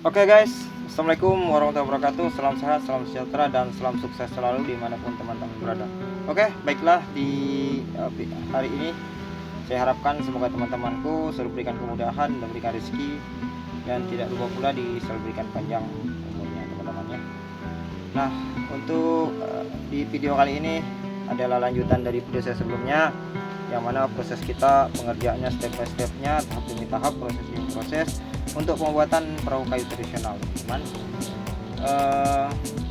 Oke guys, assalamualaikum warahmatullahi wabarakatuh. Salam sehat, salam sejahtera, dan salam sukses selalu dimanapun teman-teman berada. Oke, baiklah, di hari ini saya harapkan semoga teman-temanku selalu berikan kemudahan dan berikan rezeki, dan tidak lupa pula selalu berikan panjang umurnya teman-temannya. Nah, untuk di video kali ini adalah lanjutan dari video saya sebelumnya, yang mana proses kita pengerjaannya step by stepnya, tahap demi tahap, proses demi proses untuk pembuatan perahu kayu tradisional, teman.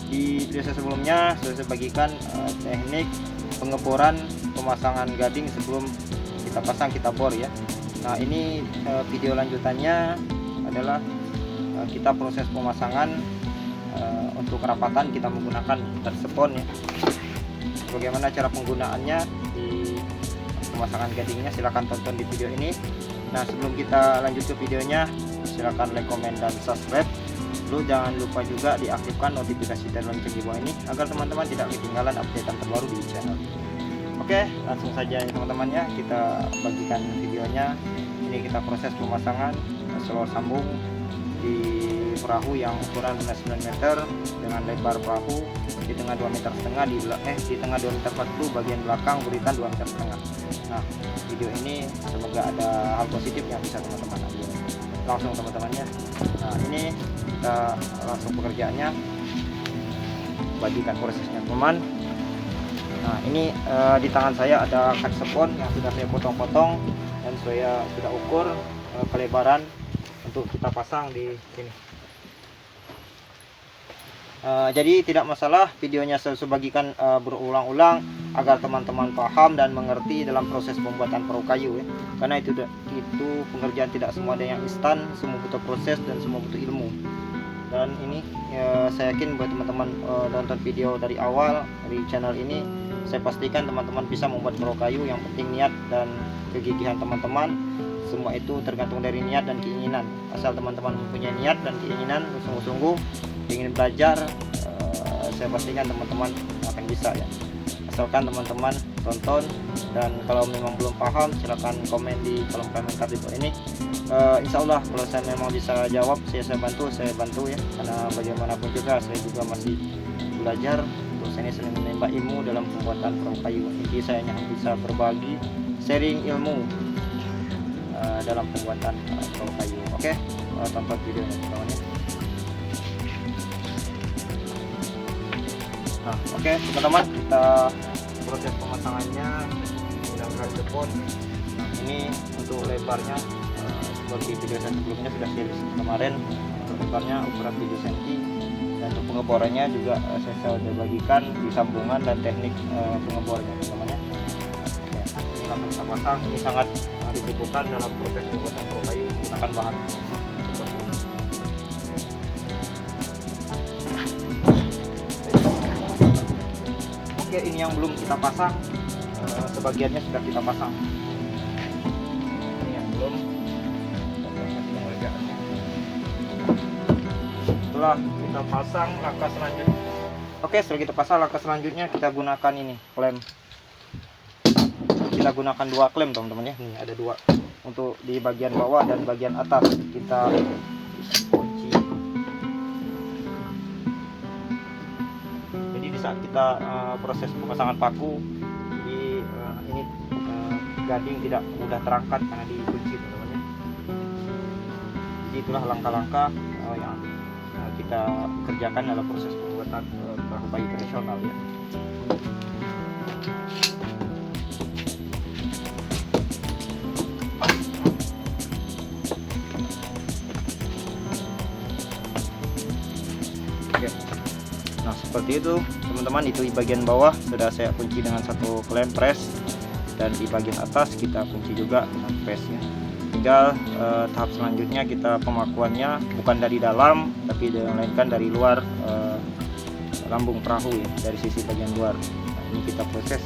Di video saya sebelumnya sudah saya bagikan teknik pengeboran pemasangan gading sebelum kita pasang, kita bor ya. Nah, ini video lanjutannya adalah kita proses pemasangan. Untuk kerapatan kita menggunakan tersepon ya. Bagaimana cara penggunaannya di pemasangan gadingnya, silahkan tonton di video ini. Nah, sebelum kita lanjut ke videonya, silahkan like, comment, dan subscribe. Lalu jangan lupa juga diaktifkan notifikasi dan lonceng di bawah ini agar teman-teman tidak ketinggalan updatean terbaru di channel. Oke, langsung saja ya teman-teman ya, kita bagikan videonya. Ini kita proses pemasangan seluruh sambung di perahu yang ukuran 9 meter dengan lebar perahu di tengah 2,5 meter di tengah 2,40 meter bagian belakang buritan 2,5 meter. Nah, video ini semoga ada hal positif yang bisa teman-teman ambil langsung teman-temannya. Nah, ini kita langsung pekerjaannya, bagikan prosesnya teman. Nah, ini di tangan saya ada kat sepon yang sudah saya potong-potong dan saya sudah ukur kelebaran untuk kita pasang di sini. Jadi tidak masalah videonya saya bagikan berulang-ulang agar teman-teman paham dan mengerti dalam proses pembuatan perahu kayu ya. Karena itu pengerjaan tidak semua ada yang instan, semua butuh proses dan semua butuh ilmu. Dan ini saya yakin buat teman-teman nonton video dari awal dari channel ini, saya pastikan teman-teman bisa membuat perahu kayu. Yang penting niat dan kegigihan teman-teman. Semua itu tergantung dari niat dan keinginan. Asal teman-teman mempunyai niat dan keinginan sungguh-sungguh ingin belajar, saya pastikan teman-teman akan bisa ya. Asalkan teman-teman tonton, dan kalau memang belum paham silahkan komen di kolom komentar di bawah ini. Insya Allah kalau saya memang bisa jawab, saya bantu ya. Karena bagaimanapun juga saya juga masih belajar. Terus saya sering menimba ilmu dalam pembuatan perahu kayu. Jadi saya hanya bisa berbagi, sharing ilmu dalam pembuatan perahu kayu. Oke, tonton videonya teman-teman. Nah, oke teman-teman, kita proses pemasangannya menggunakan sepon. Nah, ini untuk lebarnya seperti video saya sebelumnya sudah saya kemarin. Untuk lebarnya ukuran 7 cm, dan untuk pengeborannya juga saya sudah bagikan di sambungan dan teknik pengeborannya teman-teman ya. Ini langsung kita pasang. Ini sangat dibutuhkan dalam proses pembuatan perahu kayu menggunakan bahan. Oke, ini yang belum kita pasang, sebagiannya sudah kita pasang. Ini yang belum. Setelah kita pasang, langkah selanjutnya. Oke, setelah kita pasang, langkah selanjutnya kita gunakan ini klem. Kita gunakan 2 klem teman-teman ya. Ini ada 2 untuk di bagian bawah dan bagian atas. Kita kunci. Jadi di saat kita proses pemasangan paku, ini gading tidak mudah terangkat karena dikunci teman-teman ya. Jadi itulah langkah-langkah yang kita kerjakan dalam proses pembuatan perahu kayu tradisional ya. Oke. Nah, seperti itu teman-teman. Itu di bagian bawah sudah saya kunci dengan 1 klem press, dan di bagian atas kita kunci juga dengan pressnya. Tinggal tahap selanjutnya kita pemakuannya bukan dari dalam, tapi melainkan dari luar lambung perahu ya, dari sisi bagian luar. Nah, ini kita proses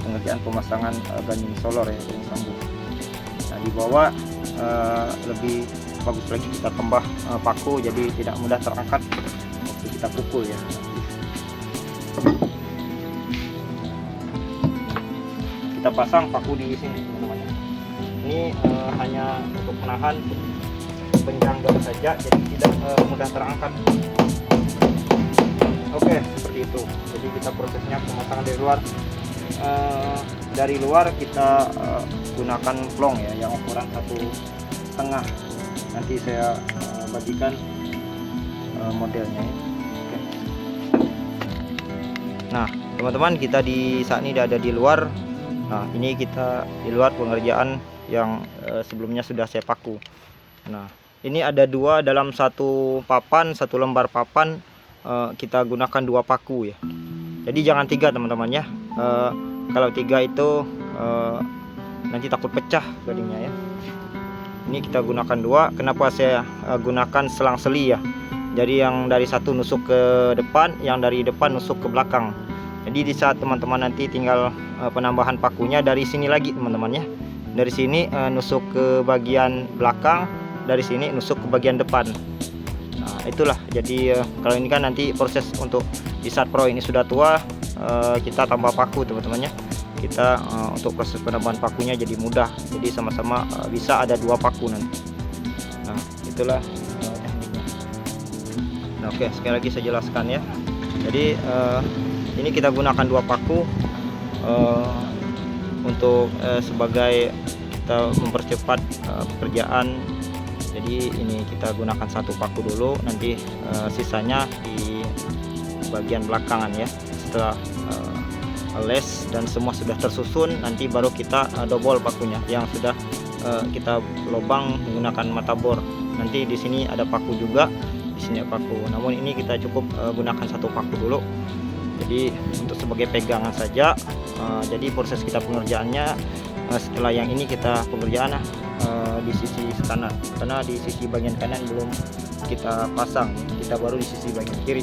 pengerjaan pemasangan ganding solor ya, ganding sambung. Nah, di bawah lebih bagus lagi kita tambah paku, jadi tidak mudah terangkat waktu kita pukul ya. Kita pasang paku di sini teman-teman. Ini hanya untuk menahan penjangkau saja, jadi tidak mudah terangkat. Oke, seperti itu. Jadi kita prosesnya pemasangan dari luar. Dari luar kita gunakan plong ya, yang ukuran 1,5. Nanti saya bagikan modelnya ya. Oke. Nah teman-teman, kita saat ini ada di luar. Nah ini kita di luar pengerjaan yang sebelumnya sudah saya paku. Nah ini ada 2 dalam satu papan, satu lembar papan. Kita gunakan 2 paku ya. Jadi jangan 3 teman-teman ya. Kalau 3 itu nanti takut pecah gadingnya ya. Ini kita gunakan 2. Kenapa saya gunakan selang-seli ya? Jadi yang dari satu nusuk ke depan, yang dari depan nusuk ke belakang. Jadi di saat teman-teman nanti tinggal penambahan pakunya dari sini lagi teman-teman ya. Dari sini nusuk ke bagian belakang, dari sini nusuk ke bagian depan. Nah itulah. Jadi kalau ini kan nanti proses untuk di saat pro ini sudah tua, kita tambah paku teman-teman ya. Kita untuk proses penambahan pakunya jadi mudah. Jadi sama-sama bisa ada 2 paku nanti. Nah itulah tekniknya. Nah, oke, sekali lagi saya jelaskan ya. Jadi ini kita gunakan 2 paku untuk sebagai kita mempercepat pekerjaan. Jadi ini kita gunakan 1 paku dulu, nanti sisanya di bagian belakangan ya. Setelah les dan semua sudah tersusun, nanti baru kita double pakunya yang sudah kita lubang menggunakan mata bor. Nanti di sini ada paku juga, di sini ada paku. Namun ini kita cukup gunakan 1 paku dulu. Jadi untuk sebagai pegangan saja. Jadi proses kita pengerjaannya setelah yang ini kita pengerjaan di sisi kanan, karena di sisi bagian kanan belum kita pasang, kita baru di sisi bagian kiri.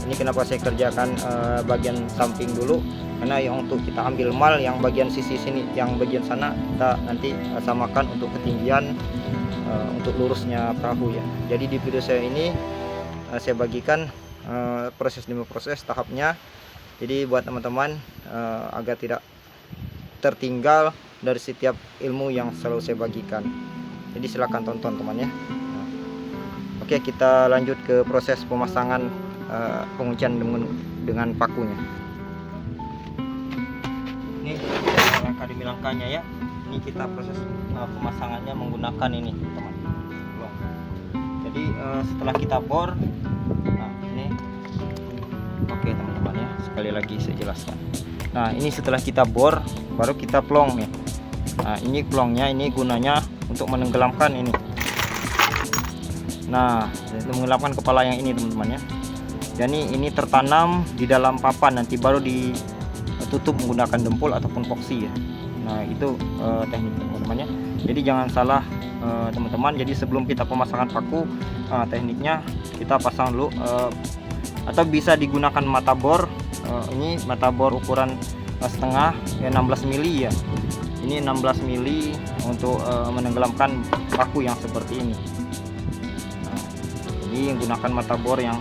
Ini kenapa saya kerjakan bagian samping dulu, karena yang untuk kita ambil mal yang bagian sisi sini, yang bagian sana kita nanti samakan untuk ketinggian untuk lurusnya perahu ya. Jadi di video saya ini saya bagikan proses demi proses tahapnya. Jadi buat teman-teman agar tidak tertinggal dari setiap ilmu yang selalu saya bagikan. Jadi silahkan tonton teman ya. Oke, kita lanjut ke proses pemasangan penguncian dengan pakunya. Ini langkah demi langkahnya ya. Ini kita proses pemasangannya menggunakan ini teman. Jadi setelah kita bor, nah ini oke teman-teman ya, sekali lagi saya jelaskan. Nah ini setelah kita bor baru kita plong ya. Nah ini plongnya ini gunanya untuk menenggelamkan ini. Nah menenggelamkan kepala yang ini teman-teman ya. Jadi ini tertanam di dalam papan, nanti baru ditutup menggunakan dempul ataupun poksi ya. Nah itu teknik teman-teman ya. Jadi jangan salah teman-teman. Jadi sebelum kita pemasangan paku, tekniknya kita pasang dulu atau bisa digunakan mata bor. Ini mata bor ukuran setengah ya, 16 mili ya. Ini 16 mili untuk menenggelamkan paku yang seperti ini. Nah, jadi menggunakan mata bor yang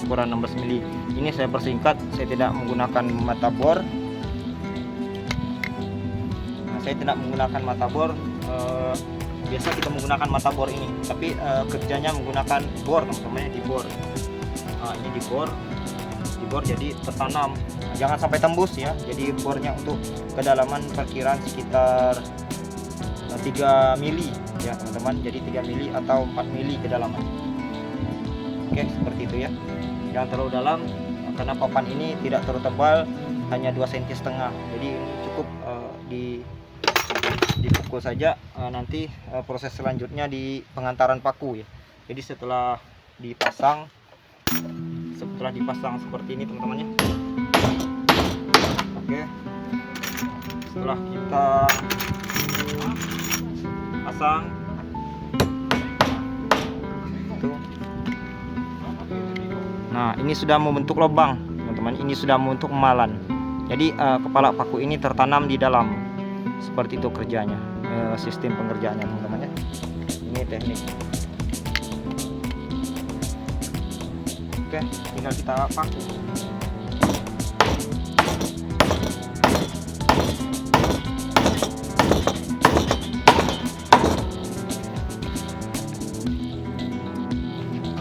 ukuran 16 mili. Ini saya persingkat, saya tidak menggunakan mata bor. Nah, saya tidak menggunakan mata bor. Biasa kita menggunakan mata bor ini, tapi kerjanya menggunakan bor teman-teman, di bor. Nah, ini di bor jadi tertanam. Nah, jangan sampai tembus ya. Jadi bornya untuk kedalaman perkiraan sekitar 3 mili ya teman-teman. Jadi 3 mili atau 4 mili kedalaman. Oke, seperti itu ya. Jangan terlalu dalam karena papan ini tidak terlalu tebal, hanya 2,5 cm. Jadi ini cukup dipukul saja. Nanti proses selanjutnya di pengantaran paku ya. Jadi setelah dipasang seperti ini teman-teman ya. Oke, setelah kita pasang itu, nah ini sudah membentuk lubang teman-teman, ini sudah membentuk emalan. Jadi kepala paku ini tertanam di dalam. Seperti itu kerjanya, sistem pengerjaannya teman-teman ya. Ini teknik. Oke, tinggal kita paku.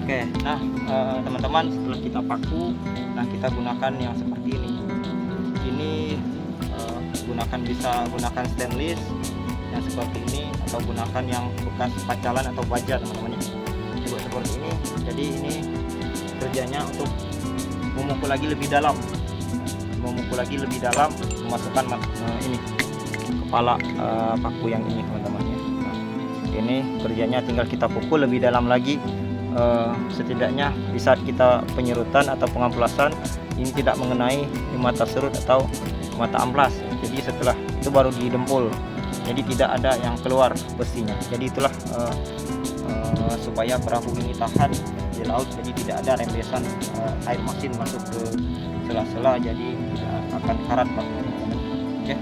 Oke, nah teman-teman, setelah kita paku, nah kita gunakan yang seperti ini. Ini bisa gunakan stainless yang seperti ini, atau gunakan yang bekas pacalan atau baja teman-teman. Buat seperti ini. Jadi ini kerjanya untuk memukul lagi lebih dalam, memasukkan ini kepala paku yang ini teman-teman ya. Nah, ini kerjanya tinggal kita pukul lebih dalam lagi. Setidaknya di saat kita penyerutan atau pengamplasan ini tidak mengenai mata serut atau mata amplas. Jadi setelah itu baru didempul, jadi tidak ada yang keluar besinya. Jadi itulah supaya perahu ini tahan di laut, jadi tidak ada rembesan air masin masuk ke sela-sela, jadi tidak akan karat teman-teman. Oke,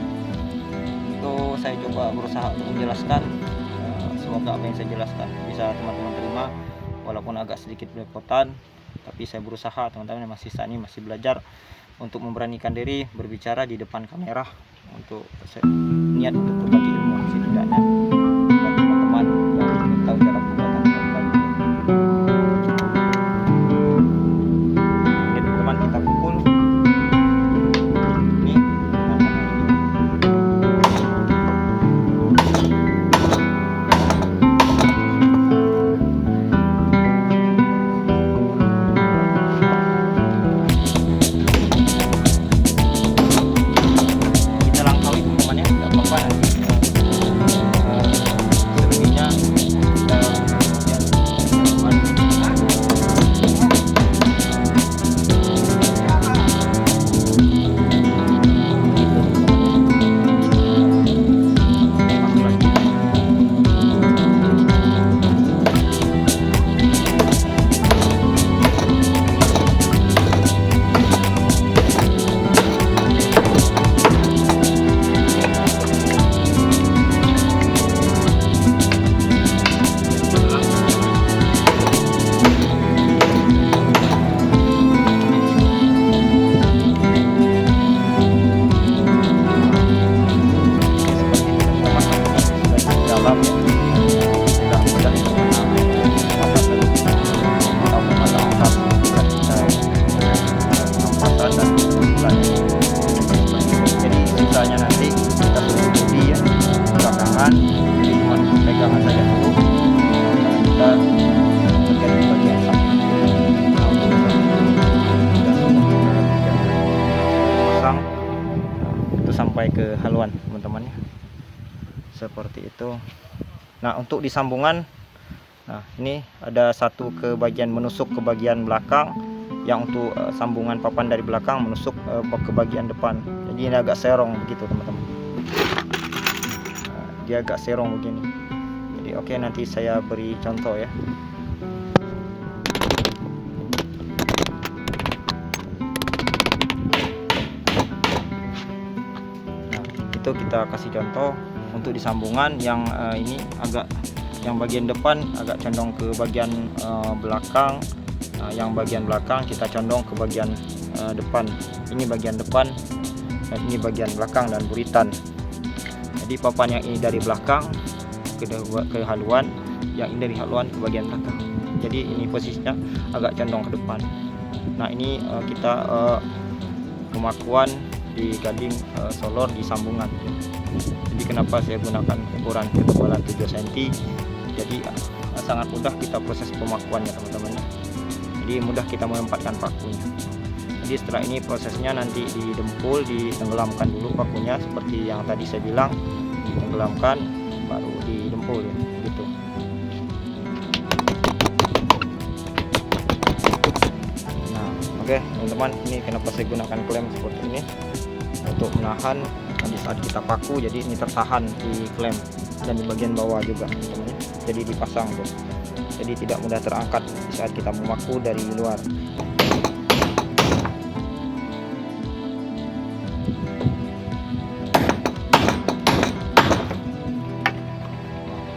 itu saya coba berusaha untuk menjelaskan. Semoga apa yang saya jelaskan bisa teman-teman terima, walaupun agak sedikit belepotan, tapi saya berusaha teman-teman. Saat ini masih belajar untuk memberanikan diri berbicara di depan kamera, untuk niat untuk berbagi ilmu setidaknya buat teman-teman yang ingin tahu cara pembuatan perahu. Ini teman-teman, kita pukul ini. Sampai ke haluan teman-teman ya, seperti itu. Nah, untuk disambungan, nah ini ada satu ke bagian menusuk ke bagian belakang, yang untuk sambungan papan dari belakang menusuk ke bagian depan. Jadi ini agak serong begitu teman-teman. Nah, dia agak serong begini. Jadi oke, nanti saya beri contoh ya. Itu kita kasih contoh untuk disambungan yang ini agak, yang bagian depan agak condong ke bagian belakang, yang bagian belakang kita condong ke bagian depan. Ini bagian depan dan ini bagian belakang dan buritan. Jadi papan yang ini dari belakang ke haluan, yang ini dari haluan ke bagian belakang. Jadi ini posisinya agak condong ke depan. Nah, ini kita pemakuan di gading solor di sambungan. Jadi kenapa saya gunakan ukuran ketebalan 7 cm, jadi sangat mudah kita proses pemakuannya teman-teman. Jadi mudah kita menempatkan pakunya. Jadi setelah ini prosesnya nanti didempul, ditenggelamkan dulu pakunya seperti yang tadi saya bilang, ditenggelamkan baru didempul ya, gitu. Nah, oke teman-teman, ini kenapa saya gunakan klem seperti ini untuk menahan di saat kita paku. Jadi ini tertahan di klem dan di bagian bawah juga teman-teman. Jadi dipasang tuh, jadi tidak mudah terangkat di saat kita memaku dari luar.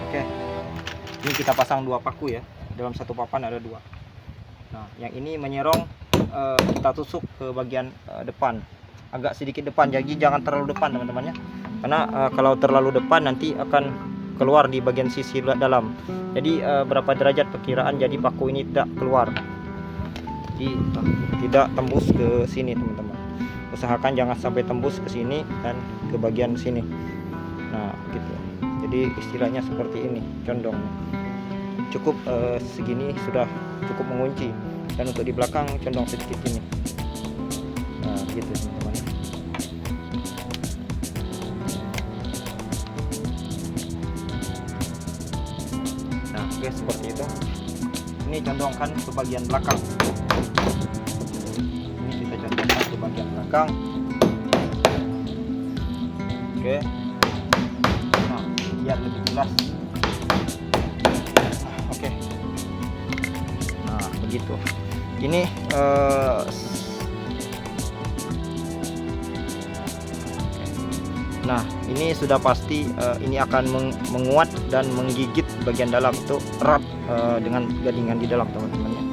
Oke, ini kita pasang dua paku ya, dalam satu papan ada dua. Nah, yang ini menyerong, kita tusuk ke bagian depan, agak sedikit depan, jadi jangan terlalu depan teman-teman ya, karena kalau terlalu depan nanti akan keluar di bagian sisi dalam. Jadi berapa derajat perkiraan jadi paku ini tidak keluar, jadi tidak tembus ke sini teman-teman. Usahakan jangan sampai tembus ke sini dan ke bagian sini. Nah gitu, jadi istilahnya seperti ini, condong. Cukup segini sudah cukup mengunci, dan untuk di belakang condong sedikit ini. Nah gitu teman-teman. Nah oke, seperti itu. Ini condongkan ke bagian belakang. Ini kita condongkan ke bagian belakang. Oke. Nah biar lebih jelas. Oke. Nah begitu. Ini nah ini sudah pasti ini akan menguat dan menggigit bagian dalam itu erat dengan gadingan di dalam teman-teman ya,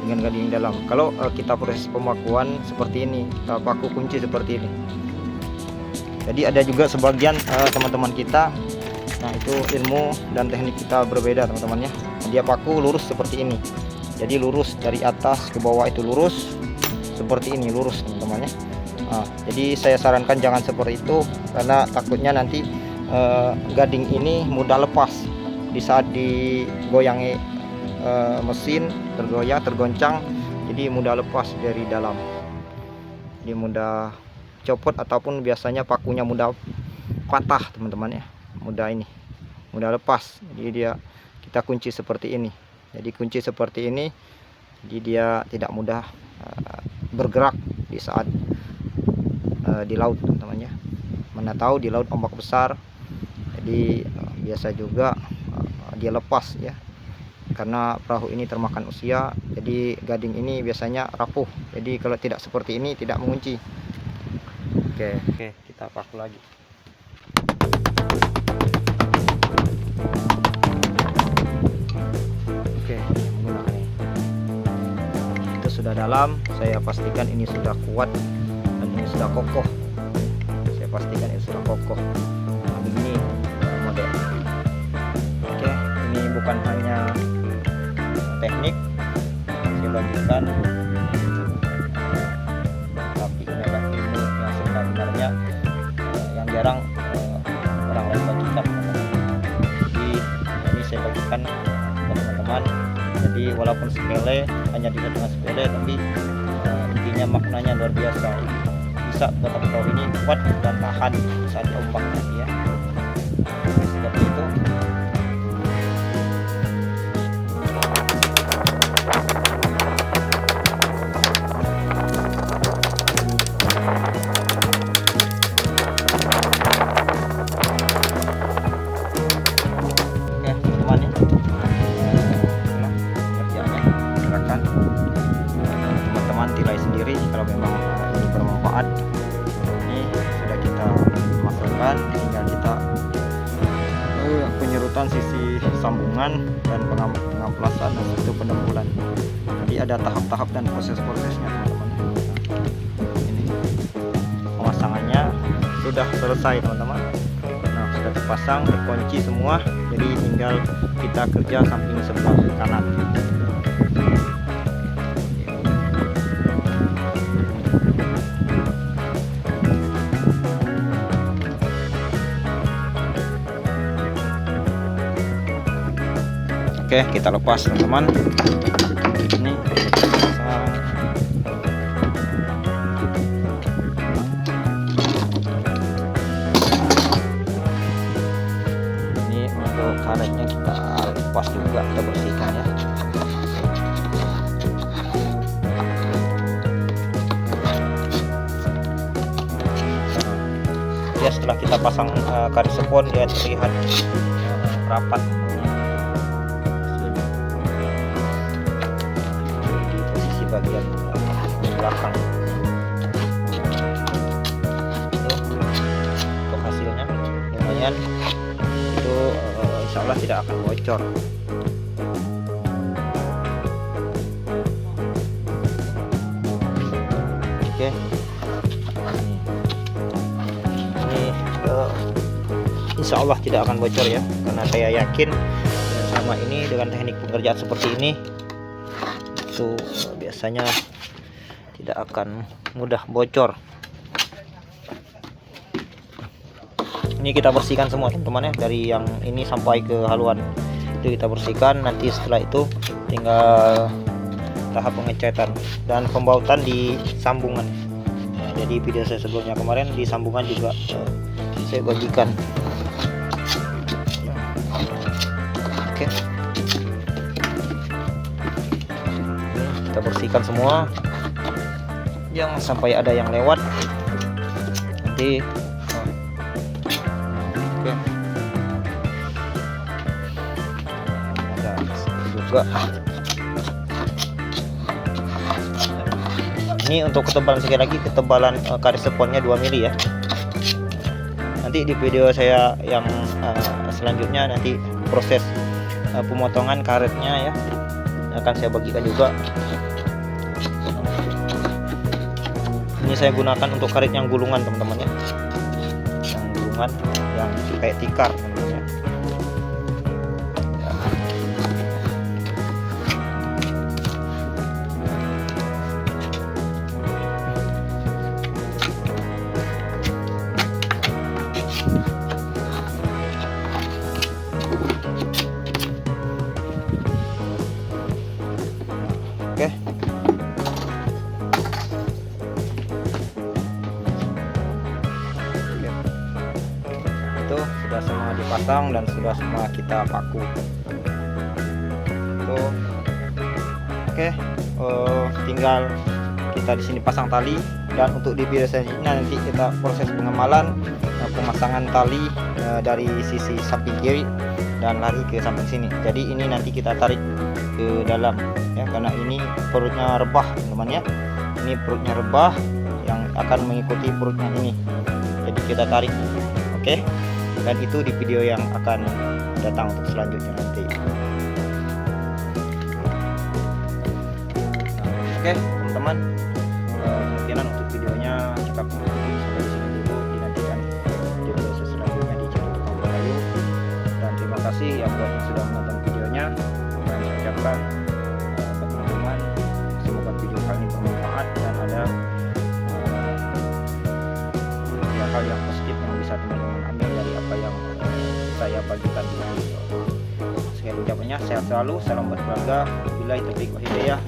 dengan gading dalam. Kalau kita proses pemakuan seperti ini, kita paku kunci seperti ini. Jadi ada juga sebagian teman-teman kita, nah itu ilmu dan teknik kita berbeda teman-teman ya. Dia paku lurus seperti ini, jadi lurus dari atas ke bawah itu lurus seperti ini, lurus teman-teman ya. Nah, jadi saya sarankan jangan seperti itu, karena takutnya nanti gading ini mudah lepas di saat digoyangi mesin, tergoncang, jadi mudah lepas dari dalam, jadi mudah copot ataupun biasanya pakunya mudah patah teman-teman ya, mudah lepas. Jadi kita kunci seperti ini, jadi kunci seperti ini, jadi dia tidak mudah bergerak di saat di laut teman-teman ya. Mana tahu di laut ombak besar, jadi biasa juga dia lepas ya, karena perahu ini termakan usia, jadi gading ini biasanya rapuh. Jadi kalau tidak seperti ini tidak mengunci. Oke, kita paku lagi. Oke, menggunakan ini. Itu sudah dalam, saya pastikan ini sudah kuat dan ini sudah kokoh. Saya pastikan ini sudah kokoh. Nah, begini model. Oke, ini bukan hanya teknik saya bagikan, tapi ini adalah ilmu yang sebenarnya yang jarang orang lain bagikan. Jadi ini saya bagikan ke teman-teman. Jadi walaupun sepele, hanya dilihat dengan sepele, tapi intinya maknanya luar biasa. Bisa buat perahu ini kuat dan tahan saat ombak nanti ya. Seperti itu. Teman-teman tilai sendiri kalau memang ini bermanfaat. Ini sudah kita masukkan, tinggal kita penyerutan sisi sambungan dan pengamplasan dan itu penembulan. Jadi ada tahap-tahap dan proses-prosesnya teman-teman. Ini pemasangannya sudah selesai teman-teman. Nah sudah terpasang, terkunci semua, jadi tinggal kita kerja samping sebelah kanan. Oke, kita lepas teman-teman. Ini ini untuk karetnya kita lepas juga, kita bersihkan ya. Ya setelah kita pasang karet spon, dia terlihat rapat. Bagian belakang itu untuk hasilnya lumayan, itu insya Allah tidak akan bocor. Oke, ini insya insya Allah tidak akan bocor ya, karena saya yakin sama ini dengan teknik pengerjaan seperti ini itu biasanya tidak akan mudah bocor. Ini kita bersihkan semua teman-teman ya, dari yang ini sampai ke haluan itu kita bersihkan. Nanti setelah itu tinggal tahap pengecatan dan pembautan di sambungan. Nah, jadi video saya sebelumnya kemarin di sambungan juga saya bagikan. Oke, kita bersihkan semua, jangan sampai ada yang lewat nanti. Oke, ada juga. Ini untuk ketebalan, sekali lagi ketebalan karet sponnya 2 mili ya. Nanti di video saya yang selanjutnya nanti proses pemotongan karetnya ya akan saya bagikan juga. Ini saya gunakan untuk karet yang gulungan teman-teman ya, yang gulungan yang kayak tikar teman-teman ya. Oke. Itu sudah semua dipasang dan sudah semua kita paku. Itu. Oke. Tinggal kita di sini pasang tali, dan untuk di video selanjutnya nanti kita proses pengemalan pemasangan tali dari sisi samping kiri dan lari ke samping sini. Jadi ini nanti kita tarik ke dalam ya, karena ini perutnya rebah teman-teman ya. Ini perutnya rebah yang akan mengikuti perutnya ini, jadi kita tarik. Oke, dan itu di video yang akan datang untuk selanjutnya nanti. Oke teman-teman, kemungkinan untuk videonya cukup sampai di sini dulu. Dinantikan video selanjutnya di channel Tukang Kayu, dan terima kasih yang sudah menonton videonya. Dan saya ucapkan teman-teman, semoga video kali ini bermanfaat dan ada hal yang positif yang bisa teman-teman ambil dari apa yang saya bagikan di video. Sekali ucapannya sehat selalu, salam buat keluarga, wabillahi taufiq wal hidayah.